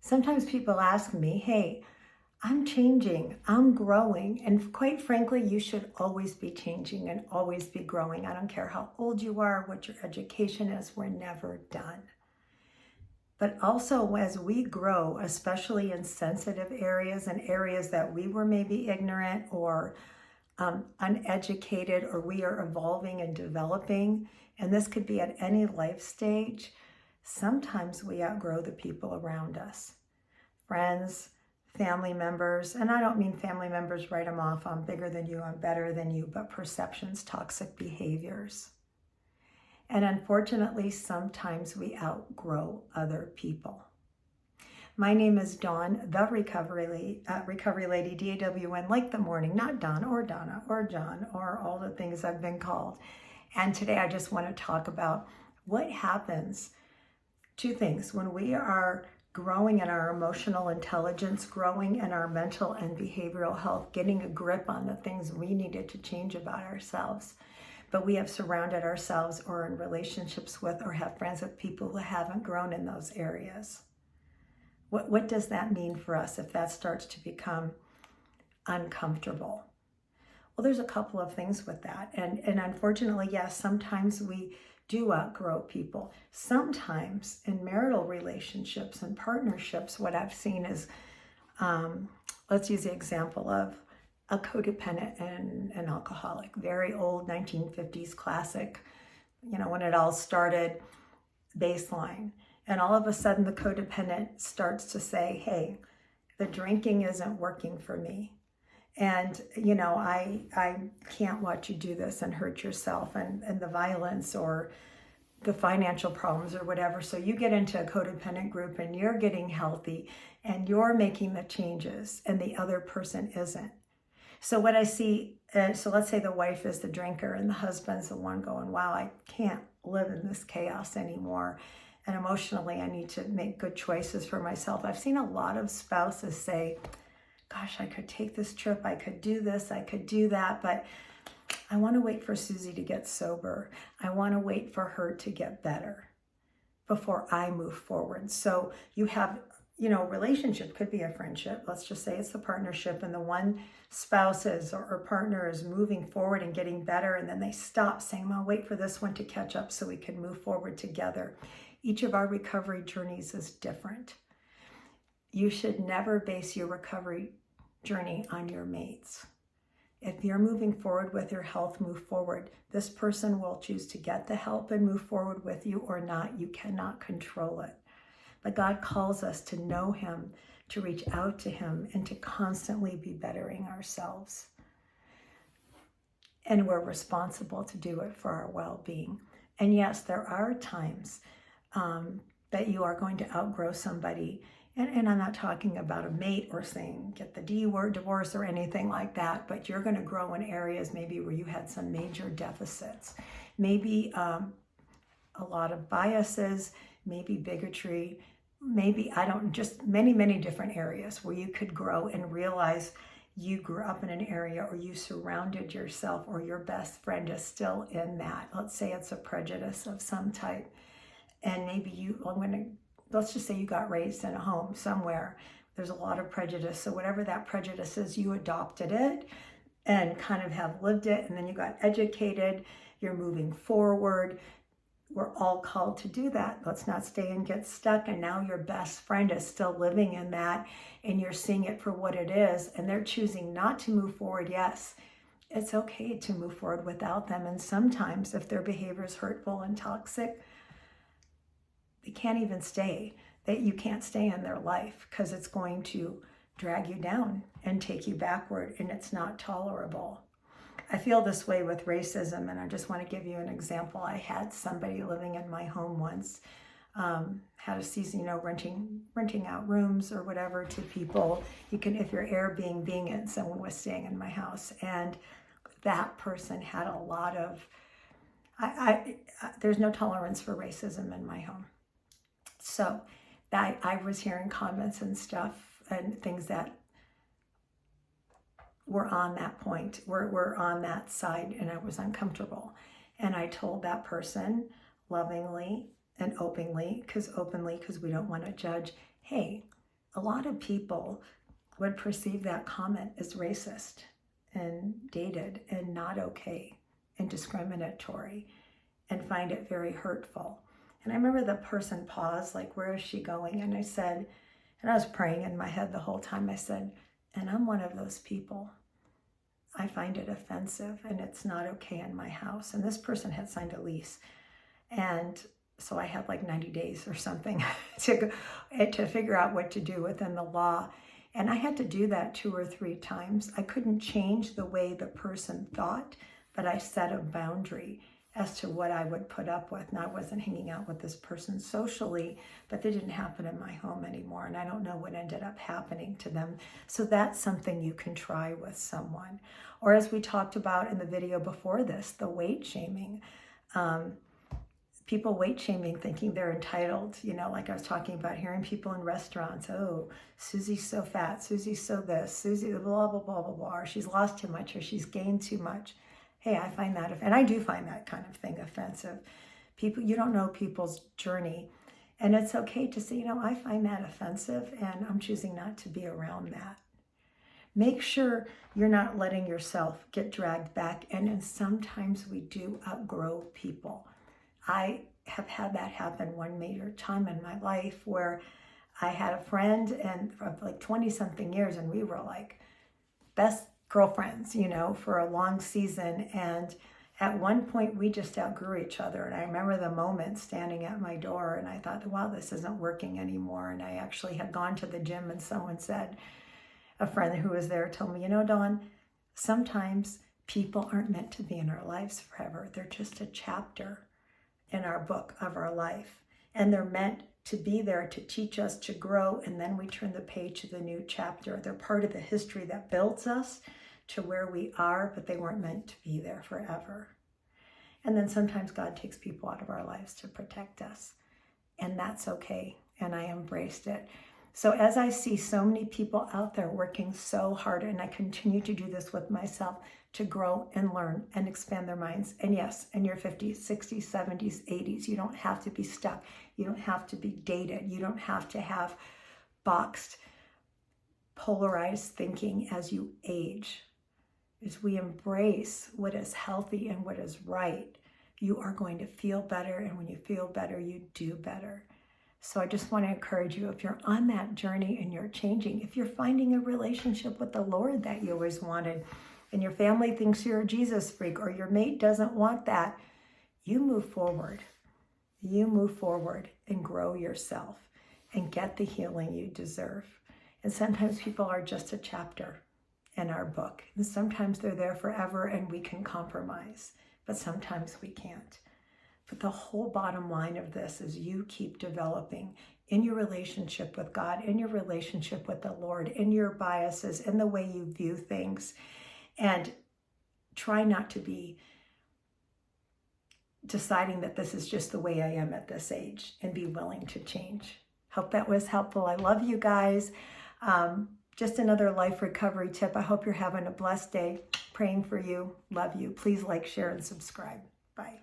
Sometimes people ask me, hey, I'm changing, I'm growing. And quite frankly, you should always be changing and always be growing. I don't care how old you are, what your education is, we're never done. But also, as we grow, especially in sensitive areas and areas that we were maybe ignorant or uneducated, or we are evolving and developing, and this could be at any life stage, sometimes we outgrow the people around us. Friends, family members, and I don't mean family members, write them off, I'm bigger than you, I'm better than you, but perceptions, toxic behaviors. And unfortunately, sometimes we outgrow other people. My name is Dawn, the Recovery Lady, D-A-W-N, like the morning, not Dawn or Donna or John or all the things I've been called. And today I just want to talk about what happens, two things, when we are growing in our emotional intelligence, growing in our mental and behavioral health, getting a grip on the things we needed to change about ourselves. But we have surrounded ourselves or in relationships with or have friends with people who haven't grown in those areas. What does that mean for us if that starts to become uncomfortable? Well, there's a couple of things with that. And unfortunately, yes, sometimes we do outgrow people. Sometimes in marital relationships and partnerships, what I've seen is, let's use the example of a codependent and an alcoholic, very old 1950s classic, when it all started, baseline. And all of a sudden the codependent starts to say, hey, the drinking isn't working for me. And, I can't watch you do this and hurt yourself, and the violence or the financial problems or whatever. So you get into a codependent group and you're getting healthy and you're making the changes and the other person isn't. So what I see, so let's say the wife is the drinker and the husband's the one going, wow, I can't live in this chaos anymore. And emotionally, I need to make good choices for myself. I've seen a lot of spouses say, gosh, I could take this trip, I could do this, I could do that, but I want to wait for Susie to get sober. I want to wait for her to get better before I move forward. So you have, relationship could be a friendship. Let's just say it's the partnership, and the one spouse is or partner is moving forward and getting better, and then they stop saying, well, I'll wait for this one to catch up so we can move forward together. Each of our recovery journeys is different. You should never base your recovery journey on your mates. If you're moving forward with your health, move forward. This person will choose to get the help and move forward with you or not. You cannot control it. But God calls us to know Him, to reach out to Him, and to constantly be bettering ourselves. And we're responsible to do it for our well-being. And yes, there are times that you are going to outgrow somebody. And I'm not talking about a mate or saying get the D word, divorce or anything like that, but you're going to grow in areas maybe where you had some major deficits, maybe a lot of biases, maybe bigotry, maybe, just many, many different areas where you could grow and realize you grew up in an area or you surrounded yourself or your best friend is still in that. Let's say it's a prejudice of some type. And maybe let's just say you got raised in a home somewhere. There's a lot of prejudice. So whatever that prejudice is, you adopted it and kind of have lived it. And then you got educated. You're moving forward. We're all called to do that. Let's not stay and get stuck. And now your best friend is still living in that and you're seeing it for what it is. And they're choosing not to move forward. Yes, it's okay to move forward without them. And sometimes if their behavior is hurtful and toxic, they can't even stay. You can't stay in their life because it's going to drag you down and take you backward, and it's not tolerable. I feel this way with racism, and I just want to give you an example. I had somebody living in my home once, had a season, renting out rooms or whatever to people. You can, if you're Airbnb-ing it, someone was staying in my house, and that person had a lot of, there's no tolerance for racism in my home. So I was hearing comments and stuff and things that were on that point, were on that side, and I was uncomfortable. And I told that person lovingly and openly, because we don't want to judge, hey, a lot of people would perceive that comment as racist and dated and not okay and discriminatory and find it very hurtful. And I remember the person paused, like, where is she going? And I said, and I was praying in my head the whole time, I said, and I'm one of those people. I find it offensive and it's not okay in my house. And this person had signed a lease. And so I had like 90 days or something to figure out what to do within the law. And I had to do that 2 or 3 times. I couldn't change the way the person thought, but I set a boundary as to what I would put up with. And I wasn't hanging out with this person socially, but that didn't happen in my home anymore. And I don't know what ended up happening to them. So that's something you can try with someone. Or as we talked about in the video before this, the weight shaming. People weight shaming, thinking they're entitled, you know, like I was talking about, hearing people in restaurants, oh, Susie's so fat, Susie's so this, Susie, blah, blah, blah, blah, blah, or she's lost too much, or she's gained too much. Hey, I find that, and I do find that kind of thing offensive. People, you don't know people's journey. And it's okay to say, you know, I find that offensive and I'm choosing not to be around that. Make sure you're not letting yourself get dragged back. And sometimes we do outgrow people. I have had that happen one major time in my life where I had a friend and of like 20 something years, and we were like best girlfriends, you know, for a long season. And at one point we just outgrew each other. And I remember the moment standing at my door and I thought, wow, this isn't working anymore. And I actually had gone to the gym and someone said, a friend who was there told me, you know, Dawn, sometimes people aren't meant to be in our lives forever. They're just a chapter in our book of our life. And they're meant to be there to teach us to grow. And then we turn the page to the new chapter. They're part of the history that builds us to where we are, but they weren't meant to be there forever. And then sometimes God takes people out of our lives to protect us. And that's okay. And I embraced it. So as I see so many people out there working so hard, and I continue to do this with myself, to grow and learn and expand their minds. And yes, in your 50s, 60s, 70s, 80s, you don't have to be stuck. You don't have to be dated. You don't have to have boxed, polarized thinking as you age. As we embrace what is healthy and what is right, you are going to feel better. And when you feel better, you do better. So I just want to encourage you, if you're on that journey and you're changing, if you're finding a relationship with the Lord that you always wanted, and your family thinks you're a Jesus freak, or your mate doesn't want that, you move forward. You move forward and grow yourself and get the healing you deserve. And sometimes people are just a chapter in our book. And sometimes they're there forever and we can compromise, but sometimes we can't. But the whole bottom line of this is you keep developing in your relationship with God, in your relationship with the Lord, in your biases, in the way you view things. And try not to be deciding that this is just the way I am at this age, and be willing to change. Hope that was helpful. I love you guys. Just another life recovery tip. I hope you're having a blessed day. Praying for you. Love you. Please like, share, and subscribe. Bye.